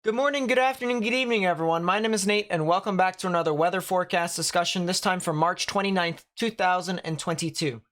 Good morning, good afternoon, good evening, everyone. My name is Nate, and welcome back to another weather forecast discussion, this time for March 29th, 2022.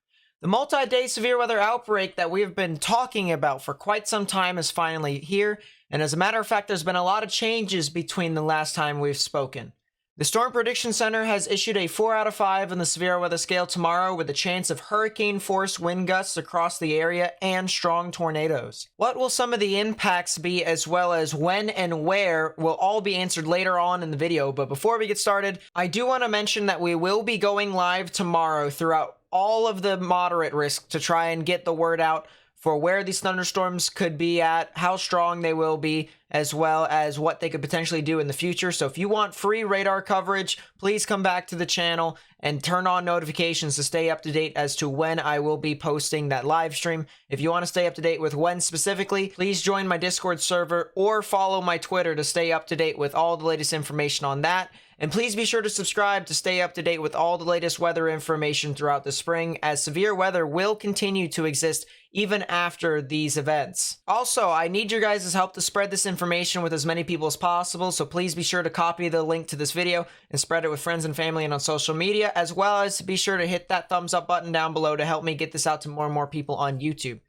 The multi-day severe weather outbreak that we have been talking about for quite some time is finally here, and as a matter of fact, there's been a lot of changes between the last time we've spoken. The Storm Prediction Center has issued a 4 out of 5 on the severe weather scale tomorrow with a chance of hurricane-force wind gusts across the area and strong tornadoes. What will some of the impacts be, as well as when and where, will all be answered later on in the video. But before we get started, I do want to mention that we will be going live tomorrow throughout all of the moderate risk to try and get the word out for where these thunderstorms could be at, how strong they will be, as well as what they could potentially do in the future. So if you want free radar coverage, please come back to the channel and turn on notifications to stay up to date as to when I will be posting that live stream. If you want to stay up to date with when specifically, please join my Discord server or follow my Twitter to stay up to date with all the latest information on that. And please be sure to subscribe to stay up to date with all the latest weather information throughout the spring, as severe weather will continue to exist even after these events. Also, I need your guys' help to spread this information with as many people as possible, so please be sure to copy the link to this video and spread it with friends and family and on social media, as well as be sure to hit that thumbs up button down below to help me get this out to more and more people on YouTube.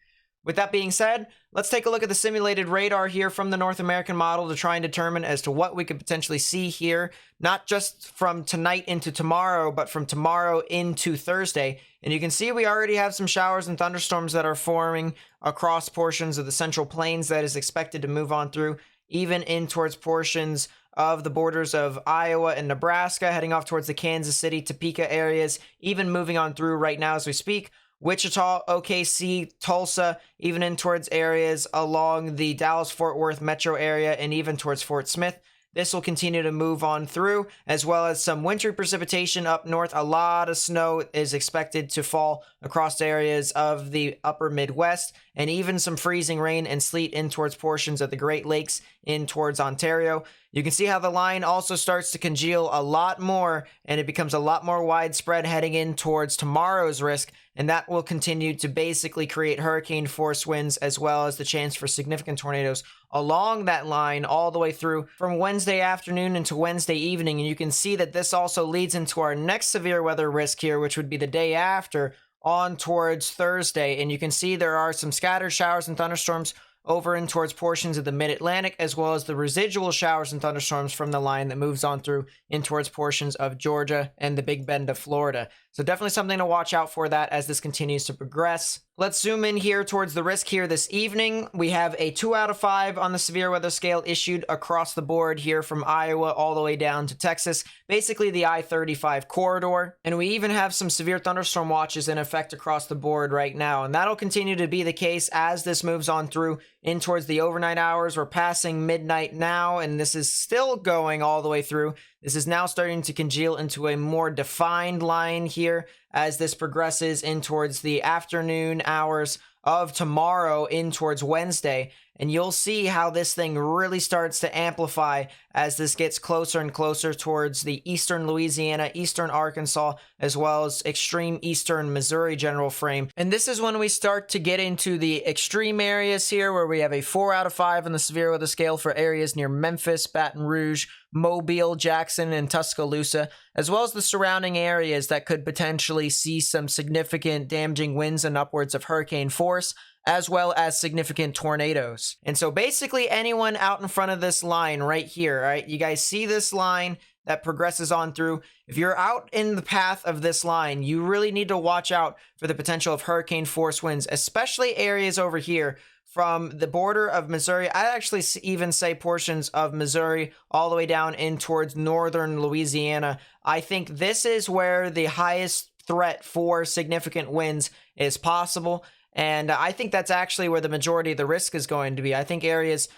With that being said, let's take a look at the simulated radar here from the North American model to try and determine as to what we could potentially see here, not just from tonight into tomorrow, but from tomorrow into Thursday. And you can see we already have some showers and thunderstorms that are forming across portions of the Central Plains that is expected to move on through, even in towards portions of the borders of Iowa and Nebraska, heading off towards the Kansas City, Topeka areas, even moving on through right now as we speak. Wichita, OKC, Tulsa, even in towards areas along the Dallas-Fort Worth metro area and even towards Fort Smith. This will continue to move on through, as well as some wintry precipitation up north. A lot of snow is expected to fall across areas of the upper Midwest, and even some freezing rain and sleet in towards portions of the Great Lakes in towards Ontario. You can see how the line also starts to congeal a lot more, and it becomes a lot more widespread heading in towards tomorrow's risk, and that will continue to basically create hurricane force winds, as well as the chance for significant tornadoes along that line all the way through from Wednesday afternoon into Wednesday evening. And you can see that this also leads into our next severe weather risk here, which would be the day after on towards Thursday. And you can see there are some scattered showers and thunderstorms over in towards portions of the mid-Atlantic, as well as the residual showers and thunderstorms from the line that moves on through in towards portions of Georgia and the Big Bend of Florida. So definitely something to watch out for that as this continues to progress. Let's zoom in here towards the risk here this evening. We have a 2 out of 5 on the severe weather scale issued across the board here from Iowa all the way down to Texas, basically the I-35 corridor. And we even have some severe thunderstorm watches in effect across the board right now. And that'll continue to be the case as this moves on through in towards the overnight hours. We're passing midnight now, and this is still going all the way through. This is now starting to congeal into a more defined line here as this progresses in towards the afternoon hours of tomorrow in towards Wednesday. And you'll see how this thing really starts to amplify as this gets closer and closer towards the eastern Louisiana, eastern Arkansas, as well as extreme eastern Missouri general frame. And this is when we start to get into the extreme areas here, where we have a 4 out of 5 on the severe weather scale for areas near Memphis, Baton Rouge, Mobile, Jackson, and Tuscaloosa, as well as the surrounding areas that could potentially see some significant damaging winds and upwards of hurricane force, as well as significant tornadoes. And so basically anyone out in front of this line right here, right? You guys see this line that progresses on through. If you're out in the path of this line, you really need to watch out for the potential of hurricane force winds, especially areas over here from the border of Missouri. I actually even say portions of Missouri all the way down in towards northern Louisiana. I think this is where the highest threat for significant winds is possible. And I think that's actually where the majority of the risk is going to be. I think areas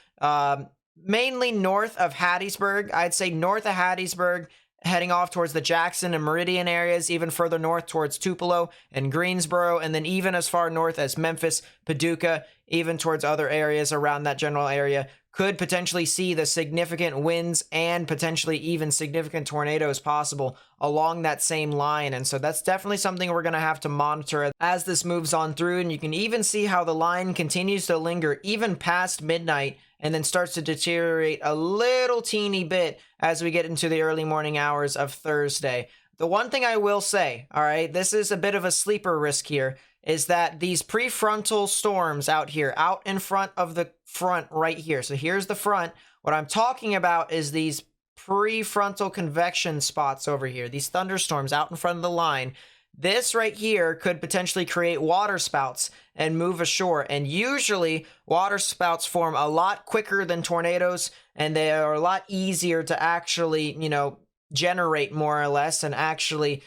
mainly north of Hattiesburg, I'd say north of Hattiesburg, heading off towards the Jackson and Meridian areas, even further north towards Tupelo and Greensboro, and then even as far north as Memphis, Paducah, even towards other areas around that general area could potentially see the significant winds and potentially even significant tornadoes possible along that same line. And so that's definitely something we're going to have to monitor as this moves on through. And you can even see how the line continues to linger even past midnight and then starts to deteriorate a little teeny bit as we get into the early morning hours of Thursday. The one thing I will say, all right, this is a bit of a sleeper risk here, is that these prefrontal storms out here, out in front of the front right here. So here's the front. What I'm talking about is these prefrontal convection spots over here, these thunderstorms out in front of the line. This right here could potentially create water spouts and move ashore. And usually water spouts form a lot quicker than tornadoes, and they are a lot easier to actually, generate more or less and actually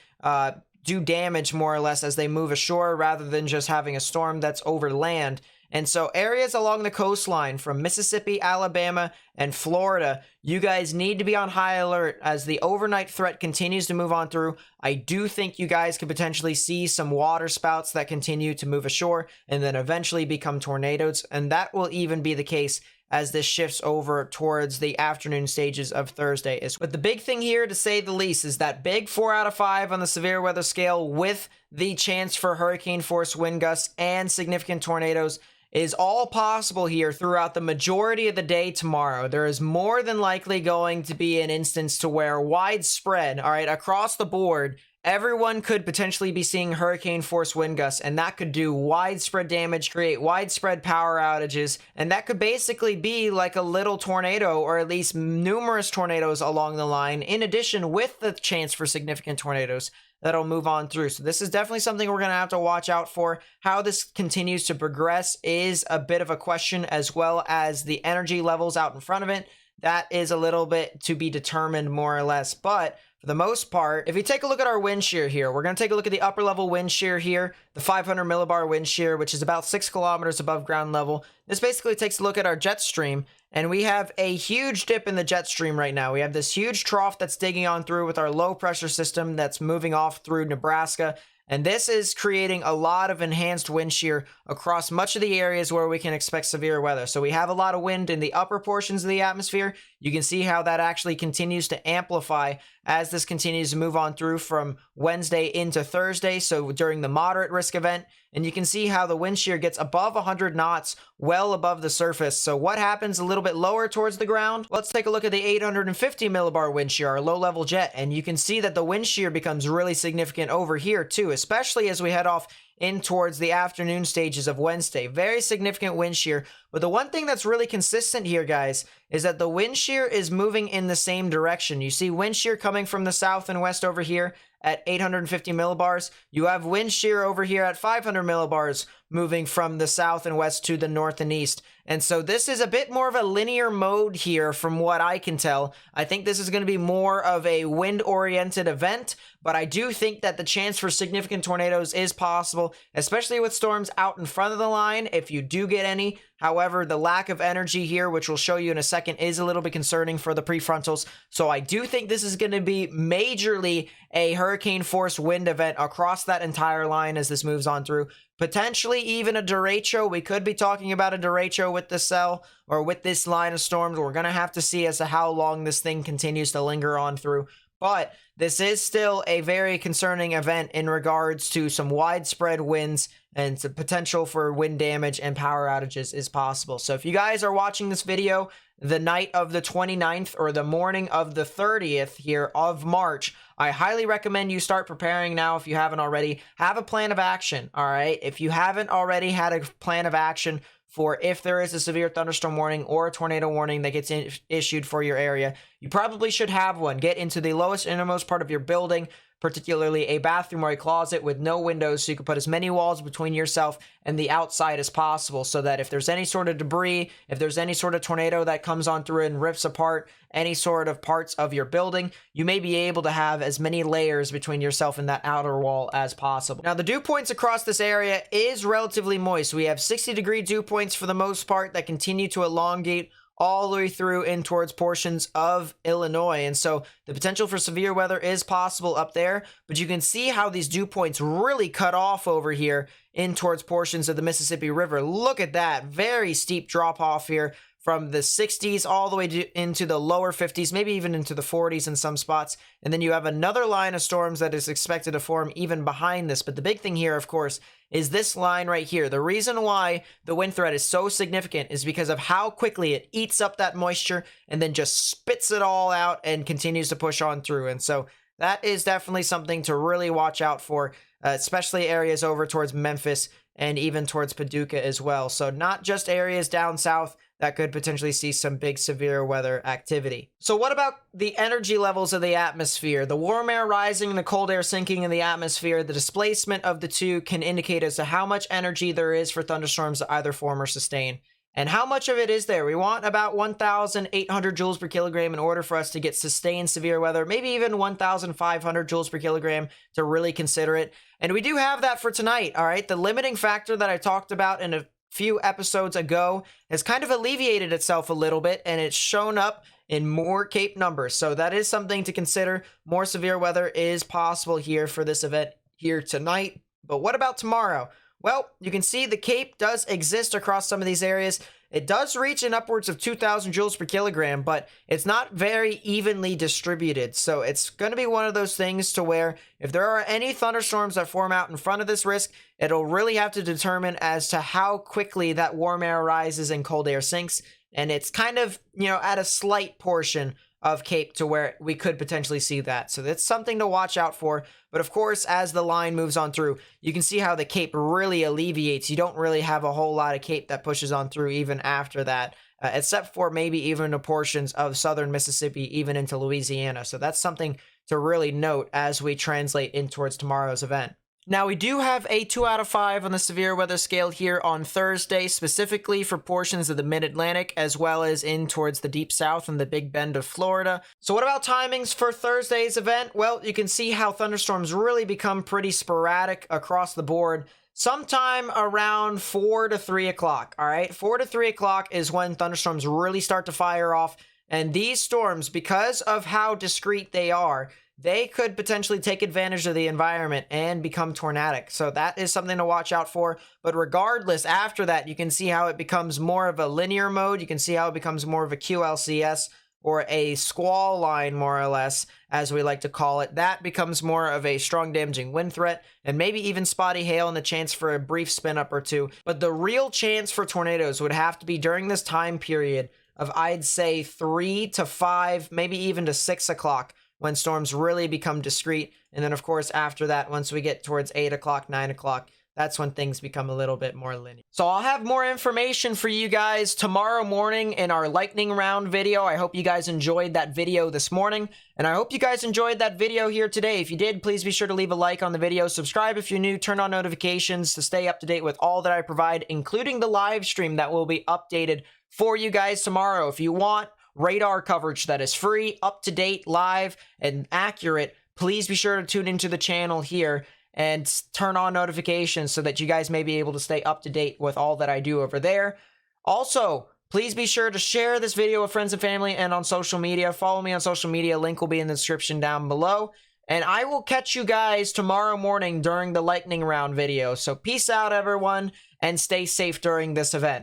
do damage more or less as they move ashore rather than just having a storm that's over land. And so areas along the coastline from Mississippi, Alabama, and Florida, you guys need to be on high alert as the overnight threat continues to move on through. I do think you guys could potentially see some water spouts that continue to move ashore and then eventually become tornadoes. And that will even be the case as this shifts over towards the afternoon stages of Thursday. But the big thing here, to say the least, is that big 4 out of 5 on the severe weather scale with the chance for hurricane force wind gusts and significant tornadoes is all possible here throughout the majority of the day tomorrow. There is more than likely going to be an instance to where widespread, all right, across the board, everyone could potentially be seeing hurricane force wind gusts, and that could do widespread damage, create widespread power outages, and that could basically be like a little tornado, or at least numerous tornadoes along the line, in addition with the chance for significant tornadoes that'll move on through. So this is definitely something we're going to have to watch out for. How this continues to progress is a bit of a question, as well as the energy levels out in front of it. That is a little bit to be determined more or less. But for the most part, if you take a look at our wind shear here, we're going to take a look at the upper level wind shear here, the 500 millibar wind shear, which is about 6 kilometers above ground level. This basically takes a look at our jet stream, and we have a huge dip in the jet stream right now. We have this huge trough that's digging on through with our low pressure system that's moving off through Nebraska. And this is creating a lot of enhanced wind shear across much of the areas where we can expect severe weather. So we have a lot of wind in the upper portions of the atmosphere. You can see how that actually continues to amplify as this continues to move on through from Wednesday into Thursday. So during the moderate risk event, and you can see how the wind shear gets above 100 knots, well above the surface. So what happens a little bit lower towards the ground? Let's take a look at the 850 millibar wind shear, our low level jet. And you can see that the wind shear becomes really significant over here too, especially as we head off in towards the afternoon stages of Wednesday. Very significant wind shear. But the one thing that's really consistent here, guys, is that the wind shear is moving in the same direction. You see wind shear coming from the south and west over here at 850 millibars. You have wind shear over here at 500 millibars moving from the south and west to the north and east. And so this is a bit more of a linear mode here from what I can tell. I think this is going to be more of a wind-oriented event, but I do think that the chance for significant tornadoes is possible, especially with storms out in front of the line, if you do get any. However, the lack of energy here, which we'll show you in a second, is a little bit concerning for the prefrontals. So I do think this is going to be majorly a hurricane force wind event across that entire line as this moves on through. Potentially even a derecho. We could be talking about a derecho with the cell or with this line of storms. We're going to have to see as to how long this thing continues to linger on through. But this is still a very concerning event in regards to some widespread winds, and the potential for wind damage and power outages is possible. So if you guys are watching this video the night of the 29th or the morning of the 30th here of March, I highly recommend you start preparing now if you haven't already. Have a plan of action, all right? If you haven't already had a plan of action for if there is a severe thunderstorm warning or a tornado warning that gets issued for your area, you probably should have one. Get into the lowest innermost part of your building, particularly a bathroom or a closet with no windows, so you can put as many walls between yourself and the outside as possible, so that if there's any sort of debris, if there's any sort of tornado that comes on through and rips apart any sort of parts of your building, you may be able to have as many layers between yourself and that outer wall as possible. Now, the dew points across this area is relatively moist. We have 60-degree dew points for the most part that continue to elongate all the way through in towards portions of Illinois. And so the potential for severe weather is possible up there, but you can see how these dew points really cut off over here in towards portions of the Mississippi River. Look at that. Very steep drop off here from the 60s all the way into the lower 50s, maybe even into the 40s in some spots. And then you have another line of storms that is expected to form even behind this. But the big thing here, of course, is this line right here. The reason why the wind threat is so significant is because of how quickly it eats up that moisture and then just spits it all out and continues to push on through. And so that is definitely something to really watch out for, especially areas over towards Memphis and even towards Paducah as well. So not just areas down south that could potentially see some big severe weather activity. So what about the energy levels of the atmosphere? The warm air rising and the cold air sinking in the atmosphere, the displacement of the two can indicate as to how much energy there is for thunderstorms to either form or sustain. And how much of it is there? We want about 1,800 joules per kilogram in order for us to get sustained severe weather, maybe even 1,500 joules per kilogram to really consider it. And we do have that for tonight, all right? The limiting factor that I talked about in a few episodes ago has kind of alleviated itself a little bit, and it's shown up in more Cape numbers. So that is something to consider. More severe weather is possible here for this event here tonight. But what about tomorrow? Well, you can see the Cape does exist across some of these areas. It does reach in upwards of 2,000 joules per kilogram, but it's not very evenly distributed. So it's going to be one of those things to where if there are any thunderstorms that form out in front of this risk, it'll really have to determine as to how quickly that warm air rises and cold air sinks. And it's kind of, at a slight portion of Cape to where we could potentially see that. So that's something to watch out for. But of course, as the line moves on through, you can see how the Cape really alleviates. You don't really have a whole lot of Cape that pushes on through even after that, except for maybe even the portions of southern Mississippi, even into Louisiana. So that's something to really note as we translate in towards tomorrow's event. Now, we do have a 2 out of 5 on the severe weather scale here on Thursday, specifically for portions of the mid-Atlantic, as well as in towards the deep south and the Big Bend of Florida. So what about timings for Thursday's event? Well, you can see how thunderstorms really become pretty sporadic across the board. Sometime around 4 to 3 o'clock, all right? 4 to 3 o'clock is when thunderstorms really start to fire off. And these storms, because of how discrete they are, they could potentially take advantage of the environment and become tornadic. So that is something to watch out for. But regardless, after that, you can see how it becomes more of a linear mode. You can see how it becomes more of a QLCS, or a squall line, more or less, as we like to call it. That becomes more of a strong damaging wind threat, and maybe even spotty hail and the chance for a brief spin up or two. But the real chance for tornadoes would have to be during this time period of, I'd say, 3 to 5, maybe even to 6 o'clock, when storms really become discrete. And then, of course, after that, once we get towards 8 o'clock, 9 o'clock, that's when things become a little bit more linear. So I'll have more information for you guys tomorrow morning in our lightning round video. I hope you guys enjoyed that video this morning, and I hope you guys enjoyed that video here today. If you did, please be sure to leave a like on the video, subscribe if you're new, turn on notifications to stay up to date with all that I provide, including the live stream that will be updated for you guys tomorrow. If you want radar coverage that is free, up to date, live, and accurate, please be sure to tune into the channel here and turn on notifications so that you guys may be able to stay up to date with all that I do over there. Also, please be sure to share this video with friends and family and on social media. Follow me on social media. Link will be in the description down below. And I will catch you guys tomorrow morning during the lightning round video. So peace out, everyone, and stay safe during this event.